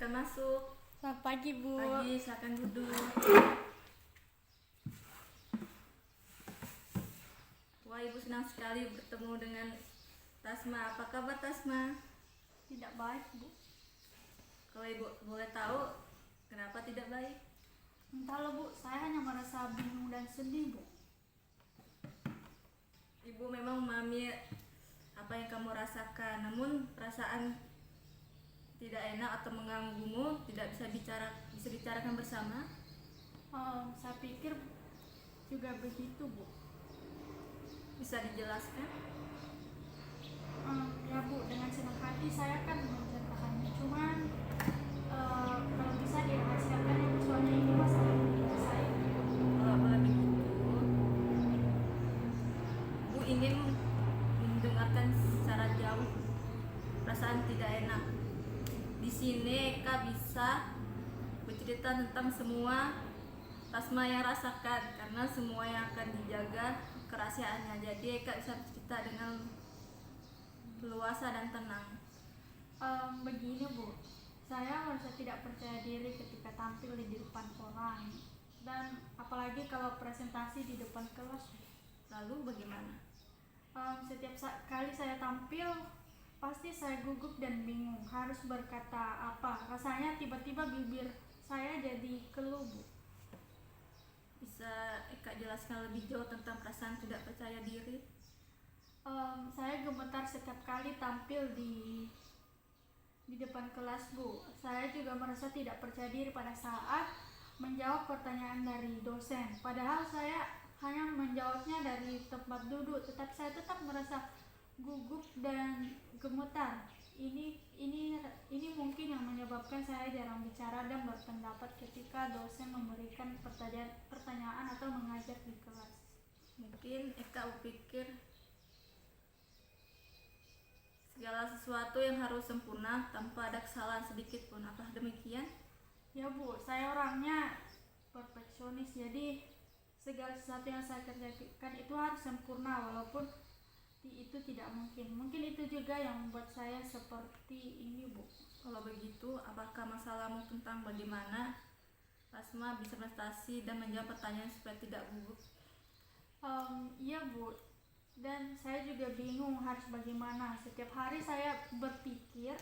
silakan masuk. Selamat pagi, Bu. Pagi, silakan duduk. Wah, Ibu senang sekali bertemu dengan Tasma. Apa kabar Tasma? Tidak baik, Bu. Kalau Ibu boleh tahu, kenapa tidak baik? Entahlah, Bu. Saya hanya merasa bingung dan sedih, Bu. Ibu memang memahami apa yang kamu rasakan, namun perasaan tidak enak atau mengganggumu tidak bisa bicarakan bersama. Saya pikir juga begitu, Bu. Bisa dijelaskan? Ya, Bu. Dengan senang hati saya kan menceritakannya. Cuman kalau bisa dirahasiakan ya, Bu. Soalnya ini masalah diri saya. Kalau begitu, Bu ingin mendengarkan secara jauh perasaan tidak enak. Di sini Eka bisa bercerita tentang semua Tasma yang rasakan, karena semua yang akan dijaga kerahasiaannya. Jadi Eka bisa bercerita dengan leluasa dan tenang. Begini, Bu. Saya merasa tidak percaya diri ketika tampil di depan orang. Dan apalagi kalau presentasi di depan kelas, Bu. Lalu bagaimana? Setiap kali saya tampil, pasti saya gugup dan bingung harus berkata apa. Rasanya tiba-tiba bibir saya jadi keluh, Bu. Bisa Eka jelaskan lebih jauh tentang perasaan tidak percaya diri? Saya gemetar setiap kali tampil di depan kelas, Bu. Saya juga merasa tidak percaya diri pada saat menjawab pertanyaan dari dosen. Padahal saya hanya menjawabnya dari tempat duduk, tetapi saya tetap merasa gugup dan gemetar. Ini mungkin yang menyebabkan saya jarang bicara dan berpendapat ketika dosen memberikan pertanyaan atau mengajar di kelas. Mungkin Eka berpikir segala sesuatu yang harus sempurna tanpa ada kesalahan sedikit pun. Apakah demikian? Ya, Bu, saya orangnya perfeksionis, jadi segala sesuatu yang saya kerjakan itu harus sempurna, walaupun itu tidak mungkin. Mungkin itu juga yang membuat saya seperti ini, Bu. Kalau begitu, apakah masalahmu tentang bagaimana Tasma bisa prestasi dan menjawab pertanyaan supaya tidak gugup? Iya, Bu. Dan saya juga bingung harus bagaimana. Setiap hari saya berpikir,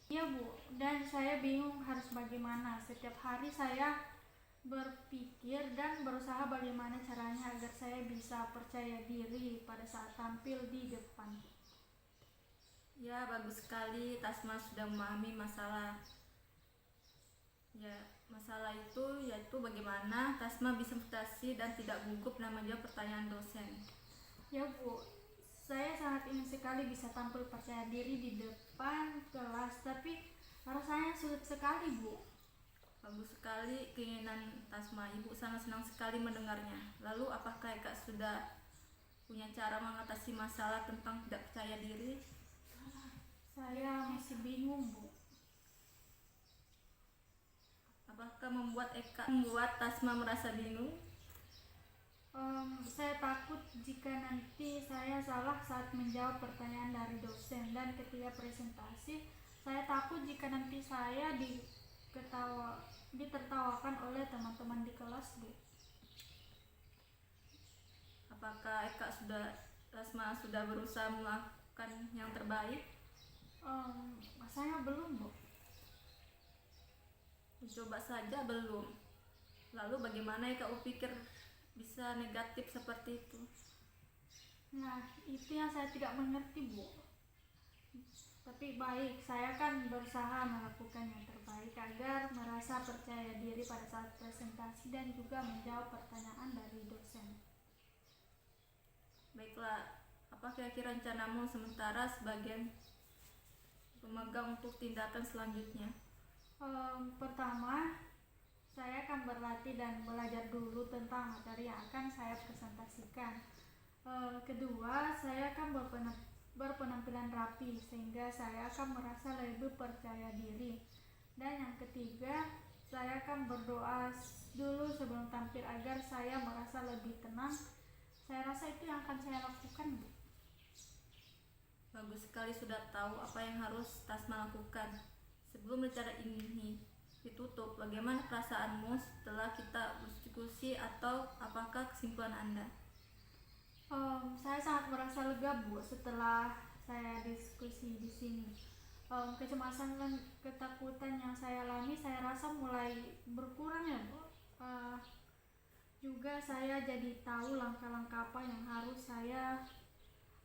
iya, Bu. Dan saya bingung harus bagaimana. Setiap hari saya berpikir dan berusaha bagaimana caranya agar saya bisa percaya diri pada saat tampil di depan. Ya, bagus sekali Tasma sudah memahami masalah. Ya, masalah itu yaitu bagaimana Tasma bisa prestasi dan tidak gugup dalam menjawab pertanyaan dosen. Ya, Bu, saya sangat ingin sekali bisa tampil percaya diri di depan kelas, tapi rasanya sulit sekali, Bu. Bagus sekali keinginan Tasma. Ibu sangat senang sekali mendengarnya. Lalu apakah Eka sudah punya cara mengatasi masalah tentang tidak percaya diri? Saya masih bingung, Bu. Apakah membuat Tasma merasa bingung? Saya takut jika nanti saya salah saat menjawab pertanyaan dari dosen, dan ketika presentasi saya takut jika nanti saya ditertawakan oleh teman-teman di kelas, Bu. Apakah Tasma sudah berusaha melakukan yang terbaik? Saya belum, Bu. Coba saja belum. Lalu bagaimana Eka pikir bisa negatif seperti itu? Nah, itu yang saya tidak mengerti, Bu. Tapi baik, saya kan berusaha melakukan yang terbaik agar merasa percaya diri pada saat presentasi dan juga menjawab pertanyaan dari dosen. Baiklah, apa kira-kira rencanamu sementara sebagai pemegang untuk tindakan selanjutnya? Pertama, saya akan berlatih dan belajar dulu tentang materi yang akan saya presentasikan. Kedua, saya akan berpenampilan rapi sehingga saya akan merasa lebih percaya diri. Dan yang ketiga, saya akan berdoa dulu sebelum tampil agar saya merasa lebih tenang. Saya rasa itu yang akan saya lakukan, Bu. Bagus sekali sudah tahu apa yang harus Tasma lakukan. Sebelum acara ini ditutup, bagaimana perasaanmu setelah kita berdiskusi atau apakah kesimpulan Anda? Saya sangat merasa lega, Bu, setelah saya diskusi di sini. Kecemasan dan ketakutan yang saya alami saya rasa mulai berkurang ya, Bu. Juga saya jadi tahu langkah-langkah apa yang harus saya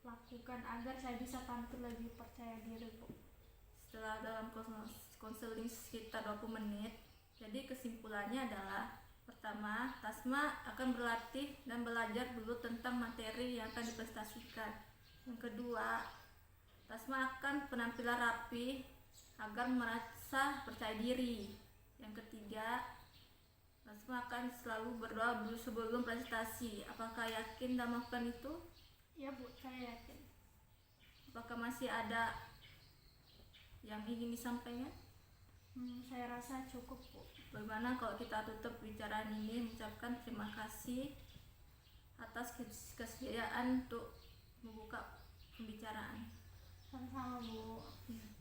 lakukan agar saya bisa tampil lebih percaya diri, Bu. Setelah dalam konseling sekitar 20 menit, jadi kesimpulannya adalah pertama, Tasma akan berlatih dan belajar dulu tentang materi yang akan diprestasikan. Yang kedua, Tasma akan penampilan rapi agar merasa percaya diri. Yang ketiga, Tasma akan selalu berdoa dulu sebelum presentasi. Apakah yakin dan melakukan itu? Ya, Bu, saya yakin. Apakah masih ada yang ingin disampaikan? Saya rasa cukup, Bu. Bagaimana kalau kita tutup bicaraan ini mengucapkan terima kasih atas kesediaan untuk membuka pembicaraan. Sama-sama, Bu. Ya.